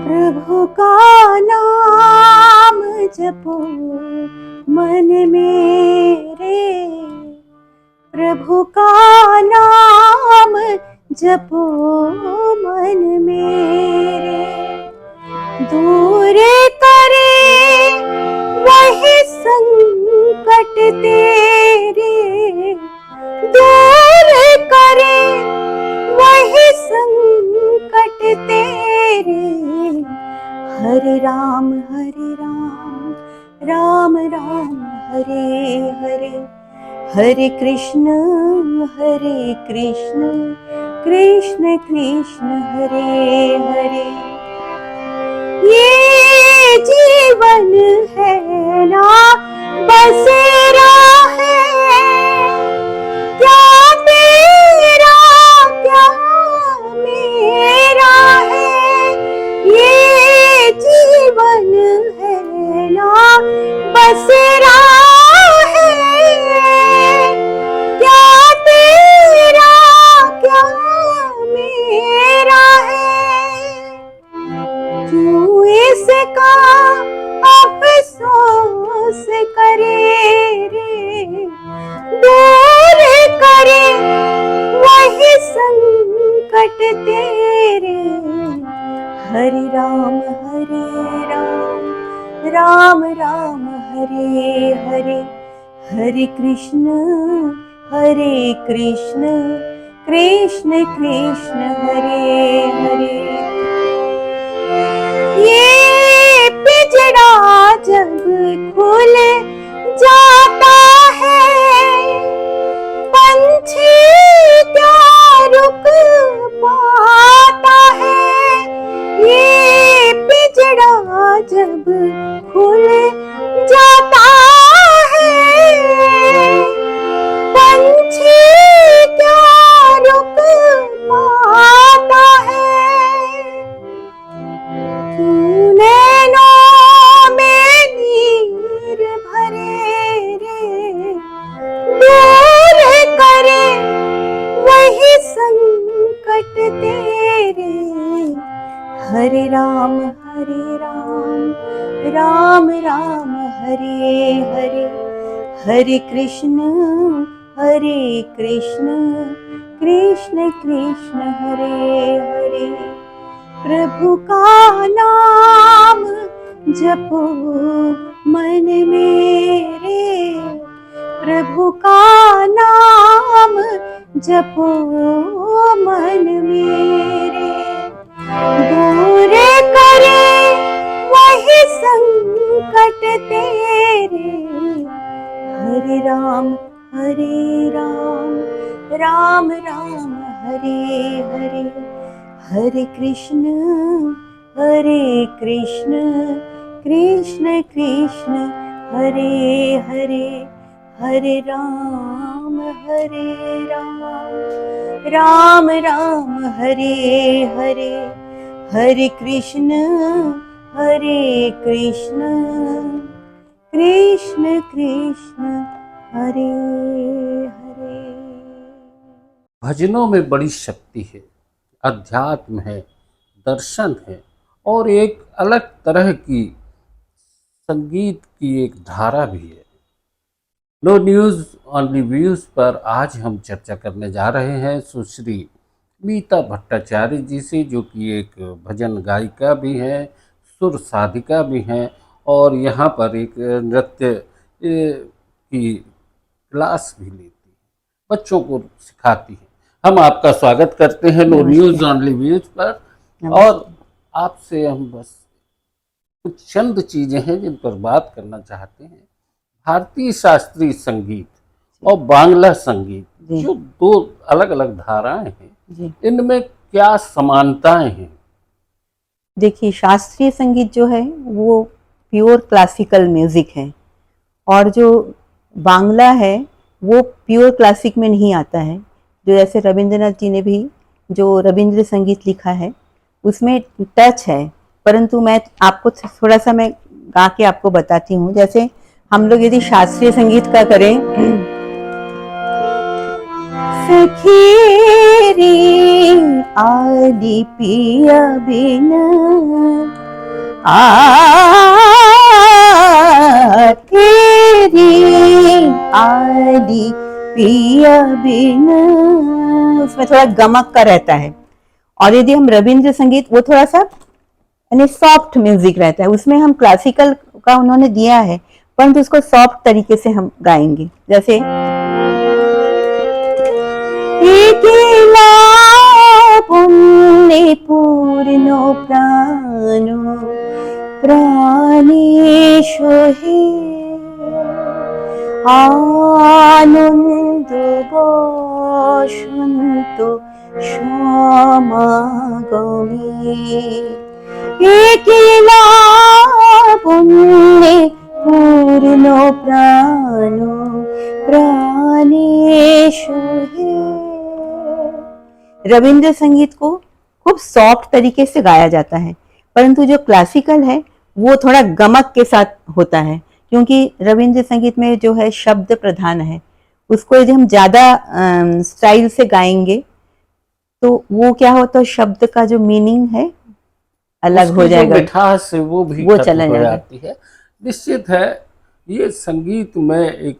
प्रभु का नाम जपो मन मेरे, प्रभु का नाम जपो मन मेरे। दूर करे वही संकट तेरे, दूर करे वही संकट तेरे। हरे राम राम राम हरे हरे, हरे कृष्ण कृष्ण कृष्ण हरे हरे। ये जीवन है ना बसेरा है, क्या तेरा क्या मेरा है। ये जीवन है ना बसेरा है, क्या तेरा क्या मेरा है। क्यों इसका अफसोस करे रे, दूर करे वही संकट तेरे। हरे राम राम राम हरे हरे, हरे कृष्ण कृष्ण कृष्ण हरे हरे। ये पिंजरा जब खुल जाता है, पंछी क्या रुक पाता है। ये पिंजरा जब खुल जाता है, पंछी क्या रुक पाता है। नैनों में नीर भरे रे, दूर करे वही संकट तेरे। हरे राम राम हरे हरे, हरे कृष्ण कृष्ण कृष्ण हरे हरे। प्रभु का नाम जपो मन मेरे, प्रभु का नाम जपो मन मेरे। दूर करे वही संकट तेरे। हरे राम राम हरे हरे, हरे कृष्ण कृष्ण कृष्ण हरे हरे। हरे राम राम हरे हरे, हरे कृष्ण कृष्ण कृष्ण हरे हरे। भजनों में बड़ी शक्ति है, अध्यात्म है, दर्शन है और एक अलग तरह की संगीत की एक धारा भी है। नो न्यूज़ ऑनली व्यूज़ पर आज हम चर्चा करने जा रहे हैं सुश्री मीता भट्टाचार्य जी से, जो कि एक भजन गायिका भी हैं, सुर साधिका भी हैं और यहाँ पर एक नृत्य की क्लास भी लेती है, बच्चों को सिखाती है। हम आपका स्वागत करते हैं नो न्यूज़ ऑनली व्यूज़ पर। और आपसे हम बस कुछ चंद चीज़ें हैं जिन पर बात करना चाहते हैं। भारतीय शास्त्रीय संगीत और बांग्ला संगीत जो दो अलग अलग धाराएं हैं, इनमें क्या समानताएं हैं? देखिए, शास्त्रीय संगीत जो है वो प्योर क्लासिकल म्यूजिक है और जो बांग्ला है वो प्योर क्लासिक में नहीं आता है। जो जैसे रविंद्रनाथ जी ने भी जो रविंद्र संगीत लिखा है उसमें टच है, परंतु मैं आपको थोड़ा सा मैं गा के आपको बताती हूँ। जैसे हम लोग यदि शास्त्रीय संगीत का करें, सखी रे आली पिया बिन तेरी आली पिया बिन, उसमें थोड़ा गमक का रहता है। और यदि हम रविंद्र संगीत, वो थोड़ा सा यानी सॉफ्ट म्यूजिक रहता है, उसमें हम क्लासिकल का उन्होंने दिया है परंतु उसको सॉफ्ट तरीके से हम गाएंगे। जैसे पुण्य पूर्ण प्राणो प्राणेश हे आनंद बसंत समागमे एकेला पुण्य पूर्ण प्राणो प्राणेश हे। रविंद्र संगीत को खूब सॉफ्ट तरीके से गाया जाता है, परंतु जो क्लासिकल है वो थोड़ा गमक के साथ होता है, क्योंकि रविंद्र संगीत में जो है शब्द प्रधान है। उसको यदि हम ज्यादा स्टाइल से गाएंगे तो वो क्या होता है, शब्द का जो मीनिंग है अलग हो जाएगा, मिठास है वो भी वो खत्म चला हो जाएगा। जाती है। निश्चित है ये संगीत में एक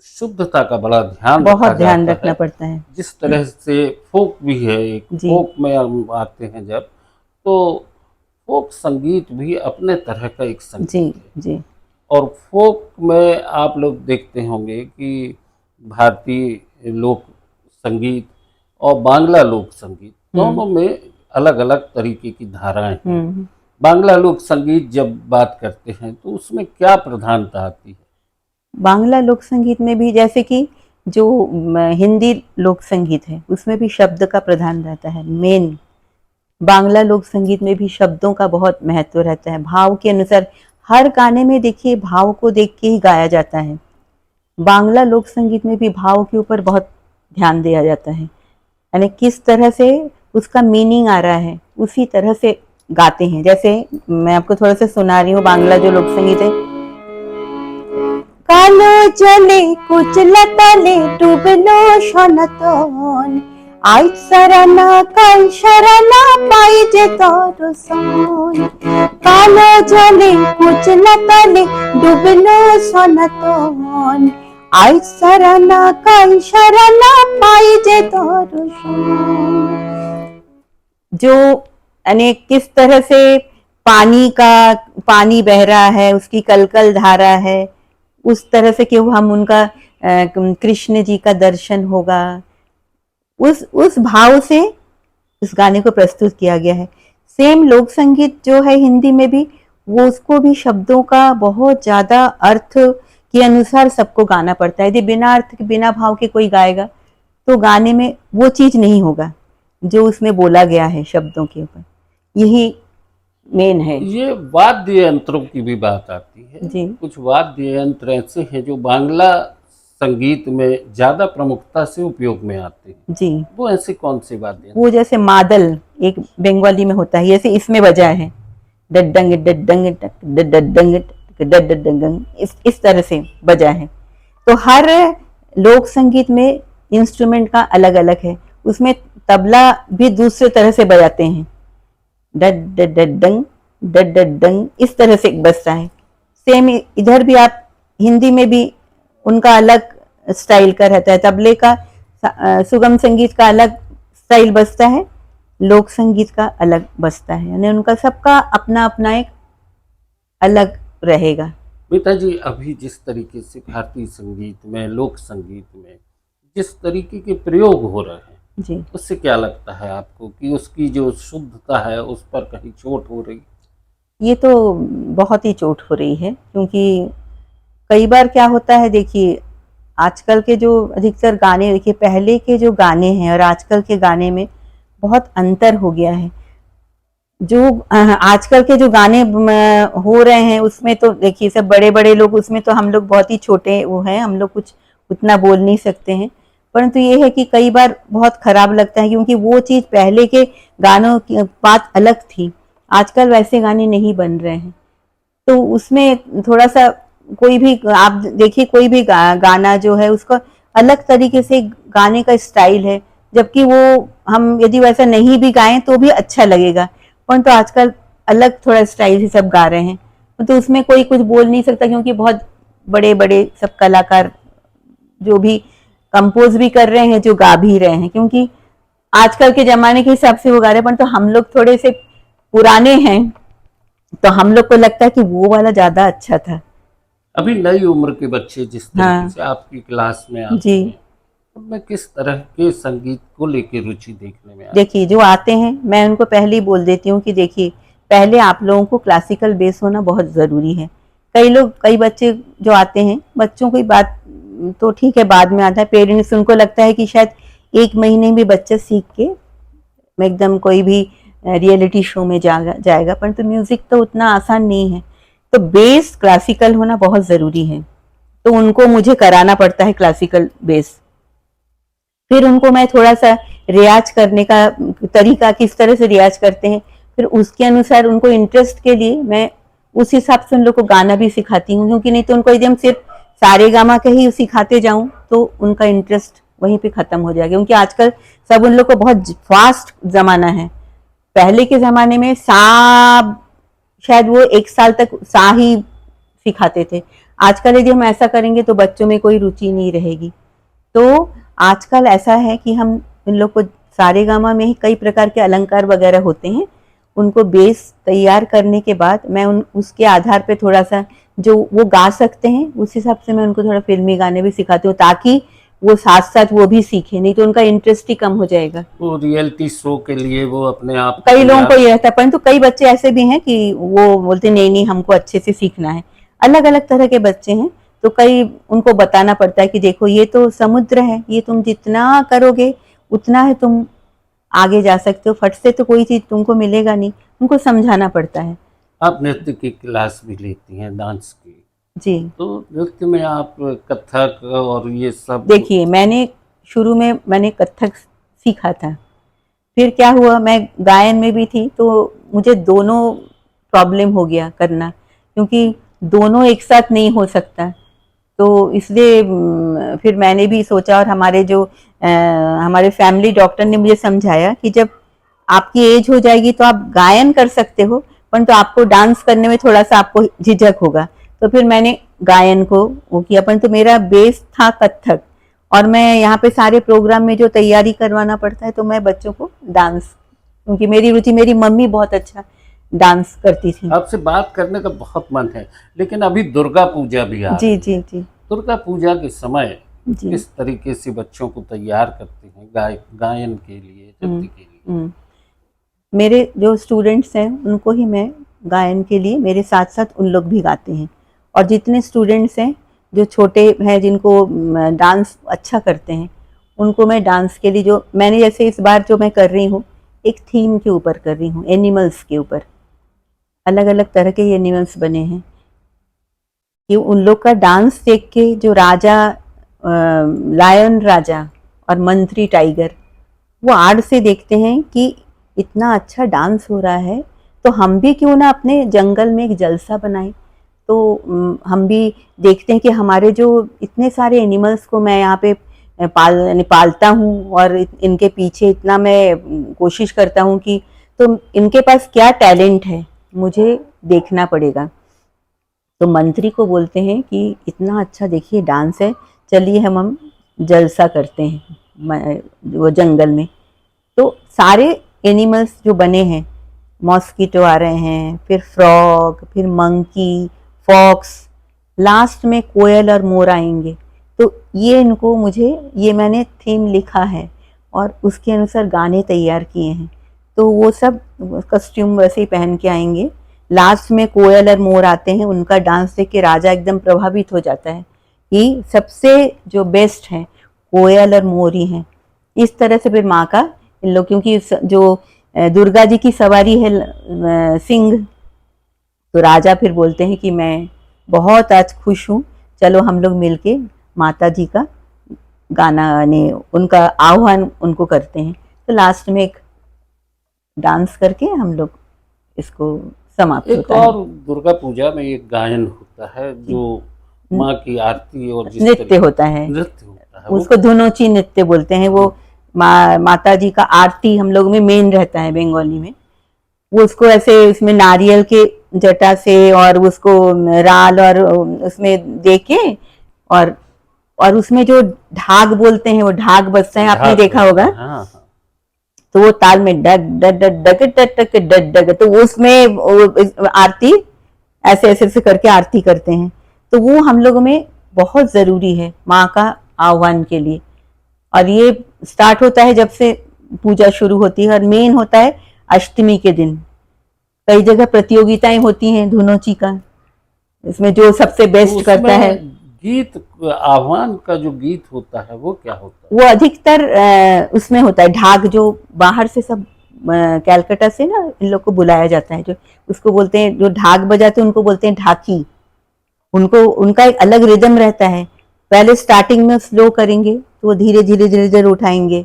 शुद्धता का बड़ा ध्यान बहुत ध्यान जाता रखना है। पड़ता है। जिस तरह से फोक भी है, एक जी। फोक में हम आते हैं जब, तो फोक संगीत भी अपने तरह का एक संगीत जी है। जी और फोक में आप लोग देखते होंगे कि भारतीय लोक संगीत और बांग्ला लोक संगीत दोनों में अलग अलग तरीके की धाराएं हैं। बांग्ला लोक संगीत जब बात करते हैं तो उसमें क्या प्रधानता आती है? बांग्ला लोक संगीत में भी जैसे कि जो हिंदी लोक संगीत है उसमें भी शब्द का प्रधान रहता है मेन। बांग्ला लोक संगीत में भी शब्दों का बहुत महत्व रहता है, भाव के अनुसार हर गाने में देखिए भाव को देख के ही गाया जाता है। बांग्ला लोक संगीत में भी भाव के ऊपर बहुत ध्यान दिया जाता है, यानी किस तरह से उसका मीनिंग आ रहा है उसी तरह से गाते हैं। जैसे मैं आपको थोड़ा सा सुना रही हूँ बांग्ला जो लोक संगीत है। कालो जले कुचलतले डुबलो सनातन आज सराना काल सराना पाइजे दर्शन। कालो जले कुचलतले डुबलो सनातन आज सराना काल सराना पाइजे दर्शन। जो यानी किस तरह से पानी बह रहा है, उसकी कलकल धारा है, उस तरह से क्यों हम उनका कृष्ण जी का दर्शन होगा, उस भाव से उस गाने को प्रस्तुत किया गया है। सेम लोक संगीत जो है हिंदी में भी, वो उसको भी शब्दों का बहुत ज्यादा अर्थ के अनुसार सबको गाना पड़ता है। यदि बिना अर्थ के बिना भाव के कोई गाएगा तो गाने में वो चीज नहीं होगा जो उसमें बोला गया है शब्दों के ऊपर। यही मेन है। ये वाद्य यंत्रों की भी बात आती है जी। कुछ वाद्य यंत्र ऐसे हैं जो बांग्ला संगीत में ज्यादा प्रमुखता से उपयोग में आते हैं। जी। वो ऐसे कौन से वाद्य यंत्र? वो जैसे मादल एक बंगाली में होता है, जैसे इसमें बजा है डडंग डडंग डडंग डडंग, इस तरह से बजा है। तो हर लोक संगीत में इंस्ट्रूमेंट का अलग अलग है, उसमें तबला भी दूसरे तरह से बजाते हैं, डडंग डडंग इस तरह से बजता है। सेम इधर भी आप हिंदी में भी उनका अलग स्टाइल का रहता है, तबले का सुगम संगीत का अलग स्टाइल बजता है, लोक संगीत का अलग बजता है, यानी उनका सबका अपना अपना एक अलग रहेगा। मीता जी, अभी जिस तरीके से भारतीय संगीत में, लोक संगीत में जिस तरीके के प्रयोग हो रहे हैं जी, उससे क्या लगता है आपको कि उसकी जो शुद्धता है उस पर कहीं चोट हो रही? ये तो बहुत ही चोट हो रही है, क्योंकि कई बार क्या होता है, देखिए आजकल के जो अधिकतर गाने, देखिए पहले के जो गाने हैं और आजकल के गाने में बहुत अंतर हो गया है। जो आजकल के जो गाने हो रहे हैं उसमें तो देखिए सब बड़े बड़े लोग, उसमें तो हम लोग बहुत ही छोटे वो हैं, हम लोग कुछ उतना बोल नहीं सकते हैं, परंतु ये है कि कई बार बहुत खराब लगता है, क्योंकि वो चीज पहले के गानों की बात अलग थी, आजकल वैसे गाने नहीं बन रहे हैं। तो उसमें थोड़ा सा कोई भी आप देखिए, कोई भी गाना जो है उसका अलग तरीके से गाने का स्टाइल है, जबकि वो हम यदि वैसा नहीं भी गाएं तो भी अच्छा लगेगा। पर तो आजकल अलग थोड़ा स्टाइल से सब गा रहे हैं, तो उसमें कोई कुछ बोल नहीं सकता, क्योंकि बहुत बड़े बड़े सब कलाकार जो भी कंपोज भी कर रहे हैं, जो गा भी रहे हैं, क्योंकि आजकल के जमाने के हिसाब से वो गा रहे हैं। पर तो हम लोग थोड़े से पुराने हैं, तो हम लोग को लगता है कि वो वाला ज्यादा अच्छा था। अभी नई उम्र के बच्चे जिस तरीके हाँ से आपकी क्लास में आते जी, हैं, उनमें किस तरह के संगीत को लेकर रुचि देखने में आती देखिए जो आते हैं मैं उनको पहले ही बोल देती हूँ कि देखिए पहले आप लोगों को क्लासिकल बेस होना बहुत ज़रूरी है। कई बच्चे जो आते हैं, बच्चों की बात तो ठीक है बाद में आता है, पेरेंट्स उनको लगता है कि शायद 1 महीने में बच्चा सीख के मैं एकदम कोई भी रियलिटी शो में जाएगा, परंतु म्यूजिक तो उतना आसान नहीं है। तो बेस क्लासिकल होना बहुत ज़रूरी है, तो उनको मुझे कराना पड़ता है क्लासिकल बेस। फिर उनको मैं थोड़ा सा रियाज करने का तरीका, किस तरह से रियाज करते हैं, फिर उसके अनुसार उनको इंटरेस्ट के लिए मैं उस हिसाब से उन लोग को गाना भी सिखाती हूँ, क्योंकि नहीं तो उनको एकदम सिर्फ सारे गामा के ही सिखाते जाऊं तो उनका इंटरेस्ट वहीं पे खत्म हो जाएगा। क्योंकि आजकल सब उन लोग को बहुत फास्ट जमाना है। पहले के जमाने में सा शायद वो 1 साल तक सा ही सिखाते थे। आजकल यदि हम ऐसा करेंगे तो बच्चों में कोई रुचि नहीं रहेगी। तो आजकल ऐसा है कि हम इन लोग को सारेगामा में ही कई प्रकार के अलंकार वगैरह होते हैं, उनको बेस तैयार करने के बाद मैं उसके आधार पे थोड़ा सा जो वो गा सकते हैं उस हिसाब से मैं उनको थोड़ा फिल्मी गाने भी सिखाती हूँ, ताकि वो साथ साथ वो भी सीखे, नहीं तो उनका इंटरेस्ट ही कम हो जाएगा। वो रियलिटी शो के लिए वो अपने आप कई लोगों को तैयार। ये रहता है, परंतु कई बच्चे ऐसे भी हैं कि वो बोलते नहीं नहीं हमको अच्छे से सीखना है। अलग अलग तरह के बच्चे हैं, तो कई उनको बताना पड़ता है कि देखो ये तो समुद्र है, ये तुम जितना करोगे उतना है तुम आगे जा सकते हो, फट से तो कोई चीज तुमको मिलेगा नहीं, उनको समझाना पड़ता है। आप नृत्य की क्लास भी लेती हैं, डांस की, जी तो नृत्य में आप कथक और ये सब। देखिए शुरू में मैंने कथक सीखा था, फिर क्या हुआ मैं गायन में भी थी, तो मुझे दोनों प्रॉब्लम हो गया करना, क्योंकि दोनों एक साथ नहीं हो सकता। तो इसलिए फिर मैंने भी सोचा, और हमारे फैमिली डॉक्टर ने मुझे समझाया कि जब आपकी एज हो जाएगी तो आप गायन कर सकते हो, परंतु आपको डांस करने में थोड़ा सा आपको झिझक होगा। तो फिर मैंने गायन को वो किया, परंतु मेरा बेस था कथक, और मैं यहाँ पे सारे प्रोग्राम में जो तैयारी करवाना पड़ता है तो मैं बच्चों को डांस, क्योंकि मेरी रुचि, मेरी मम्मी बहुत अच्छा डांस करती थी। आपसे बात करने का बहुत मन है, लेकिन अभी दुर्गा पूजा भी आ जी रही जी है। जी दुर्गा पूजा के समय जी। किस तरीके से बच्चों को तैयार करते हैं गायन के लिए, नृत्य के लिए? हम्म। मेरे जो स्टूडेंट्स हैं उनको ही मैं गायन के लिए, मेरे साथ साथ उन लोग भी गाते हैं। और जितने स्टूडेंट्स हैं जो छोटे हैं, जिनको डांस अच्छा करते हैं, उनको मैं डांस के लिए, जो मैंने जैसे इस बार जो मैं कर रही हूँ एक थीम के ऊपर कर रही हूँ, एनिमल्स के ऊपर, अलग अलग तरह के एनिमल्स बने हैं, कि उन लोग का डांस देख के जो राजा, लायन राजा और मंत्री टाइगर, वो आड़ से देखते हैं कि इतना अच्छा डांस हो रहा है, तो हम भी क्यों ना अपने जंगल में एक जलसा बनाएं। तो हम भी देखते हैं कि हमारे जो इतने सारे एनिमल्स को मैं यहाँ पे पालता हूँ, और इनके पीछे इतना मैं कोशिश करता हूँ कि, तो इनके पास क्या टैलेंट है मुझे देखना पड़ेगा। तो मंत्री को बोलते हैं कि इतना अच्छा देखिए डांस है, चलिए हम जलसा करते हैं वो जंगल में। तो सारे एनिमल्स जो बने हैं, मॉस्किटो आ रहे हैं, फिर फ्रॉग, फिर मंकी, फॉक्स, लास्ट में कोयल और मोर आएंगे। तो ये मैंने थीम लिखा है और उसके अनुसार गाने तैयार किए हैं। तो वो सब कस्ट्यूम वैसे ही पहन के आएंगे। लास्ट में कोयल और मोर आते हैं, उनका डांस देख के राजा एकदम प्रभावित हो जाता है कि सबसे जो बेस्ट है कोयल और मोर ही हैं। इस तरह से फिर माँ का इन लोग, क्योंकि जो दुर्गा जी की सवारी है सिंह, तो राजा फिर बोलते हैं कि मैं बहुत आज खुश हूँ, चलो हम लोग मिलके माता जी का गाना ने उनका आह्वान उनको करते हैं। तो लास्ट में एक डांस करके हम लोग इसको समाप्त एक होता है। और दुर्गा पूजा में एक गायन होता है जो माँ की आरती और जिस नृत्य तरीके होता है। नृत्य होता है वो? उसको धुनोची नृत्य बोलते हैं। वो माता जी का आरती हम लोग में मेन रहता है बंगाली में। वो उसको ऐसे इसमें नारियल के जटा से और उसको राल और उसमें दे के और उसमें जो ढाक बोलते हैं, वो ढाक बजता है, आपने ढाक देखा बजता होगा। है, हाँ हाँ। तो वो ताल में डग डग डग डग डग डग डग डग, तो उसमें आरती ऐसे ऐसे ऐसे करके आरती करते हैं। तो वो हम लोगों में बहुत जरूरी है माँ का आह्वान के लिए। और ये स्टार्ट होता है जब से पूजा शुरू होती है, और मेन होता है अष्टमी के दिन। कई जगह प्रतियोगिताएं होती हैं धुनोची का, इसमें जो सबसे तो बेस्ट करता है। उसमें गीत, आह्वान का जो गीत होता है वो क्या होता है? वो अधिकतर उसमें होता है ढाक, जो बाहर से सब कैलकाटा से ना इन लोग को बुलाया जाता है, जो उसको बोलते हैं, जो ढाक बजाते हैं उनको बोलते हैं ढाकी। उनको उनका एक अलग रिदम रहता है। पहले स्टार्टिंग में स्लो करेंगे तो वो धीरे धीरे धीरे धीरे उठाएंगे,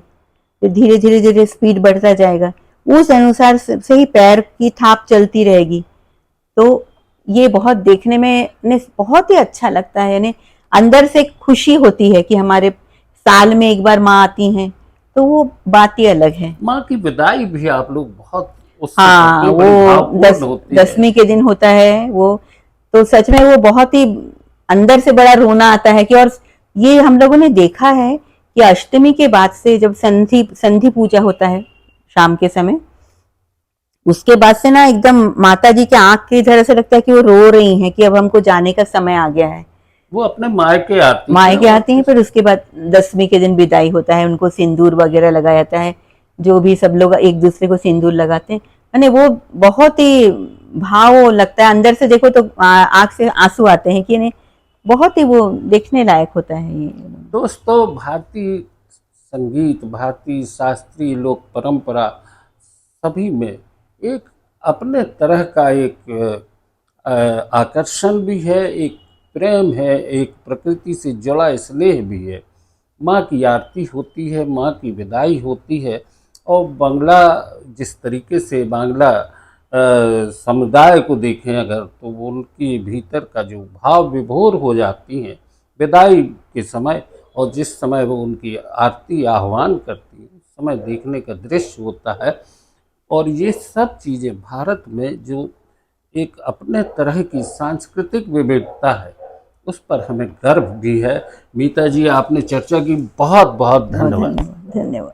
फिर धीरे धीरे धीरे स्पीड बढ़ता जाएगा। उस अनुसार से ही पैर की थाप चलती रहेगी। तो ये बहुत देखने में बहुत ही अच्छा लगता है, यानी अंदर से खुशी होती है कि हमारे साल में एक बार माँ आती हैं, तो वो बात ही अलग है। माँ की विदाई भी आप लोग बहुत उससे करते हाँ, हैं, बड़ी वो भावपूर्ण होती है। दसवीं के दिन होता है वो, तो सच में वो बहुत ही अंदर से बड़ा रोना आता है कि, और ये हम लोगों ने देखा है कि अष्टमी के बाद से जब संधि पूजा होता है शाम के समय, उसके बाद से ना एकदम माता जी के आंख के इधर ऐसे लगता है कि वो रो रही हैं कि अब हमको जाने का समय आ गया है। वो अपने मायके आती है मायके और आती हैं, फिर उसके बाद दसवीं के दिन विदाई होता है, उनको सिंदूर वगैरह लगाया जाता है, जो भी सब लोग एक दूसरे को सिंदूर लगाते हैं। यानी वो बहुत ही भाव लगता है अंदर से, देखो तो आंख से आंसू आते हैं कि नहीं, बहुत ही वो देखने लायक होता है ये। दोस्तों, भारतीय संगीत, भारतीय शास्त्रीय लोक परंपरा सभी में एक अपने तरह का एक आकर्षण भी है, एक प्रेम है, एक प्रकृति से जुड़ा स्नेह भी है। माँ की आरती होती है, माँ की विदाई होती है, और बांग्ला जिस तरीके से बांग्ला समुदाय को देखें अगर, तो वो उनके भीतर का जो भाव विभोर हो जाती हैं विदाई के समय, और जिस समय वो उनकी आरती आह्वान करती है, उस समय देखने का दृश्य होता है। और ये सब चीज़ें भारत में जो एक अपने तरह की सांस्कृतिक विविधता है, उस पर हमें गर्व भी है। मीता जी, आपने चर्चा की, बहुत बहुत बहुत धन्यवाद। धन्यवाद, धन्यवाद।